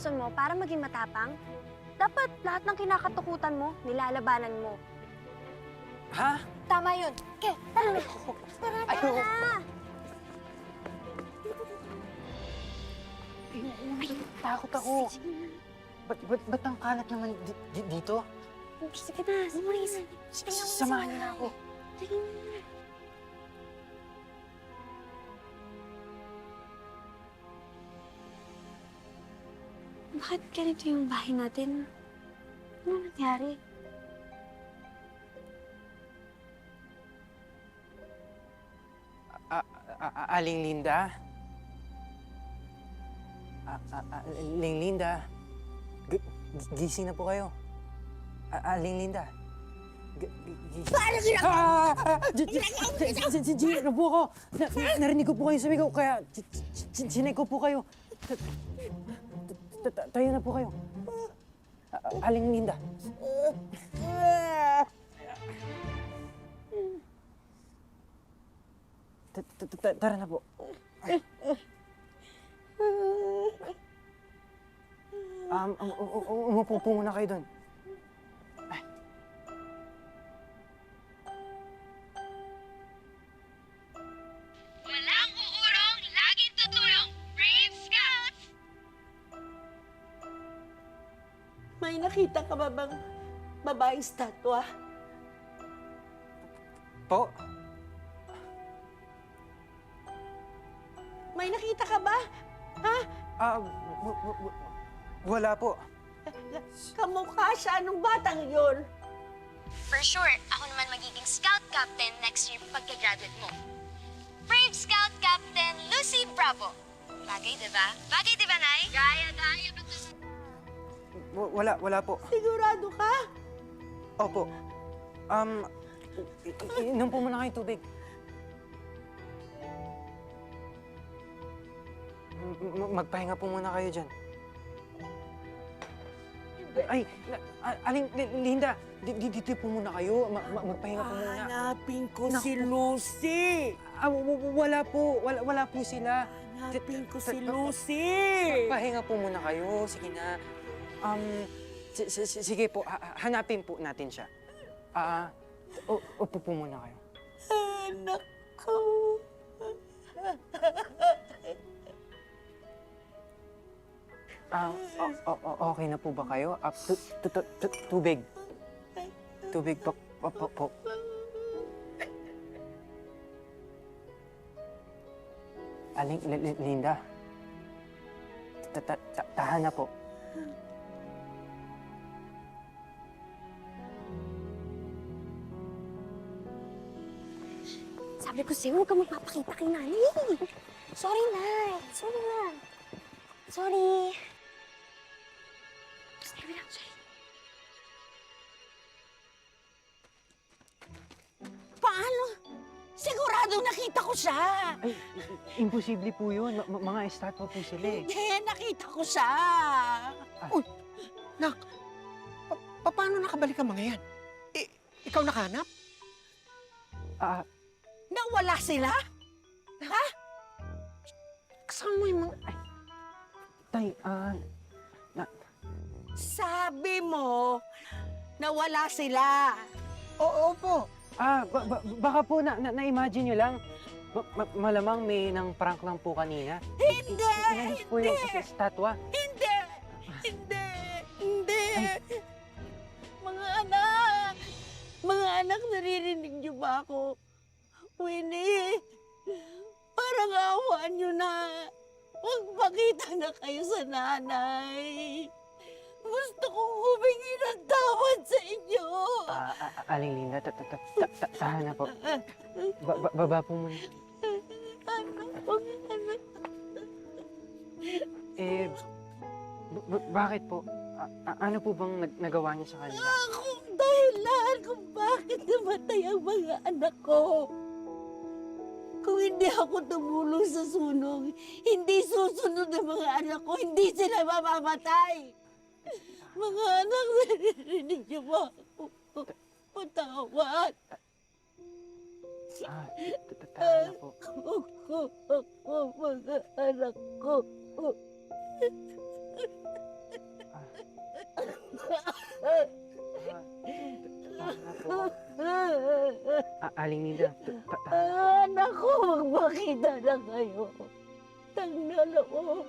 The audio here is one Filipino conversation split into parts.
rason mo para maging matapang? Dapat lahat ng kinakatukutan mo, nilalabanan mo. Ha? Tama yun. Ke, tara na. Tara na. Takot ako. Ba't ang kalat naman dito? Sige na, Maurice. Samahan niyo na ako. Sige na. Bakit ganito yung bahay natin? Ano nangyari? Aling Linda? Aling Linda? Gising na po kayo. Aling Linda? Paano ginagawa? Gina po ako. Narinig ko po kayo sumigaw, kaya sinay ko po kayo. Tayo na po kayo. Aling Linda. Tara na po. Umupo po muna kayo doon. Walang uurong, laging tutulong. Brave Scouts! May nakita ka ba bang babaeng statwa? Po? May nakita ka ba? Ha? Wala po. Kamukha siya nung batang yun. For sure, ako naman magiging Scout Captain next year pagka-graduate mo. Brave Scout Captain Lucy Bravo. Bagay, diba? Bagay, diba, Nay? Gaya. Wala po. Sigurado ka? Opo. Inom po muna kayo tubig. Magpahinga po muna kayo dyan. Ay, Aling Linda, dito po muna kayo. Magpahinga po muna. Hanapin ko si Lucy! Wala po. Wala po sila. Hanapin ko si Lucy! Magpahinga po muna kayo. Sige na. Sige po. Hanapin po natin siya. Upo po muna kayo. Anak ko! Okay na po ba kayo? Tubig. Tubig po. Aling Linda. Tahan na po. Sabi ko sa'yo, huwag ka magpapakita kay Nani. Sorry, Nay. Sorry na. Sorry. Sorry lang, sorry. Paano? Sigurado nakita ko siya! Ay, imposible po yun. Mga estatwa po sila eh. Hindi, nakita ko siya! Uy, Nak, paano nakabalik ang mga yan? Ikaw nakahanap? Nawala sila? Ha? Kasama mo yung mga... Tay, Sabi mo, nawala sila. Oo po. baka po na-imagine nyo lang. Malamang may nang prank lang po kanina. Hindi! Inalis po yung estatwa. Hindi! Hindi! Ay. Mga anak! Mga anak, naririnig niyo ba ako? Winnie, parang awaan niyo na. Magpakita na kayo sa nanay. Gusto kong humingi ng tawad sa inyo. Aling Linda, tahan na po. Baba po muna. Bakit po? Ano po bang nagawa niyo sa kanila? Akong dahilan kung bakit namatay ang mga anak ko. Kung hindi ako tumulong sa sunog, hindi susunod ang mga anak ko, hindi sila mamamatay. Mga anak, narinig niyo ba ako? Patawad. Tahan na po. Mga anak ko. Aling Nida, Anak ko, magpakita na kayo. Tangnala ko.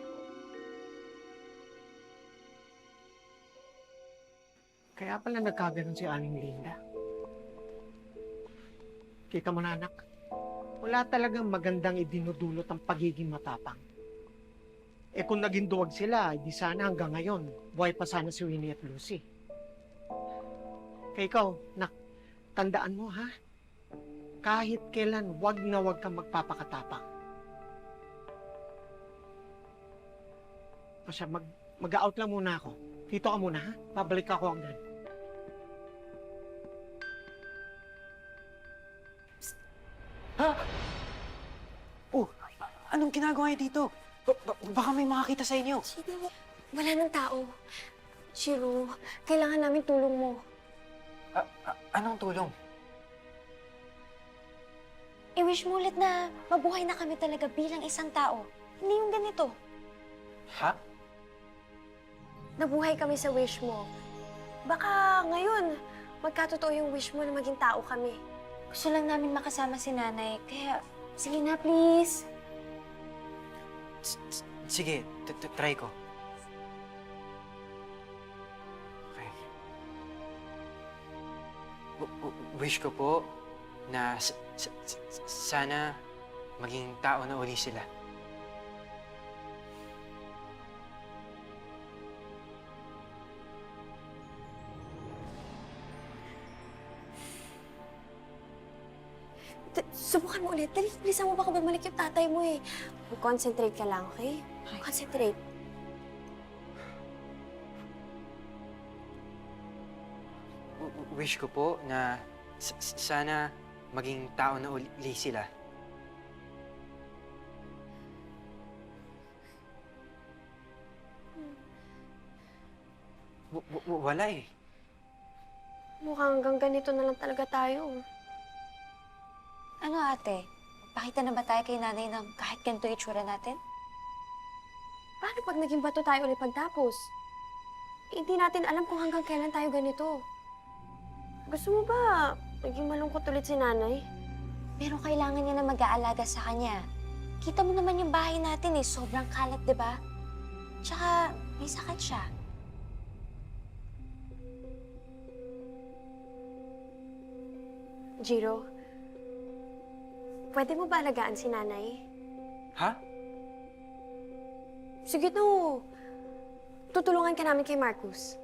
Kaya pala nagkaganon si Aling Linda. Kita mo na, anak. Wala talagang magandang idinudulot ang pagiging matapang. Eh kung naging duwag sila, di sana hanggang ngayon, buhay pa sana si Winnie at Lucy. Kaya ikaw, nak, tandaan mo ha, kahit kailan, wag na wag kang magpapakatapang. Pasya, mag-out lang muna ako. Dito ka muna ha, babalik ako agad. anong ginagawa niyo dito? Baka may makakita sa inyo. Shiro, wala nang tao. Shiro, kailangan namin tulong mo. Anong tulong? I-wish mo ulit na mabuhay na kami talaga bilang isang tao. Hindi yung ganito. Ha? Nabuhay kami sa wish mo. Baka ngayon, magkatotoo yung wish mo na maging tao kami. Gusto lang namin makasama si nanay, kaya sige na please. Sige, try ko. Okay. Wish ko po na sana maging tao na uli sila. Subukan mo ulit. Dali, bilisan mo baka bumalik yung tatay mo eh. Concentrate ka lang, okay? Concentrate. Wish ko po na sana maging tao na uli sila. Wala eh. Mukhang hanggang ganito na lang talaga tayo. Ano ate? Pakita na ba tayo kay nanay ng kahit ganito itsura natin? Paano pag naging bato tayo ulit pagtapos? Hindi natin alam kung hanggang kailan tayo ganito. Gusto mo ba naging malungkot ulit si nanay? Pero kailangan niya na mag-aalaga sa kanya. Kita mo naman yung bahay natin eh, sobrang kalat, di ba? Tsaka may sakit siya. Jiro, pwede mo ba alagaan si nanay? Ha? Sige no. Tutulungan ka namin kay Marcus.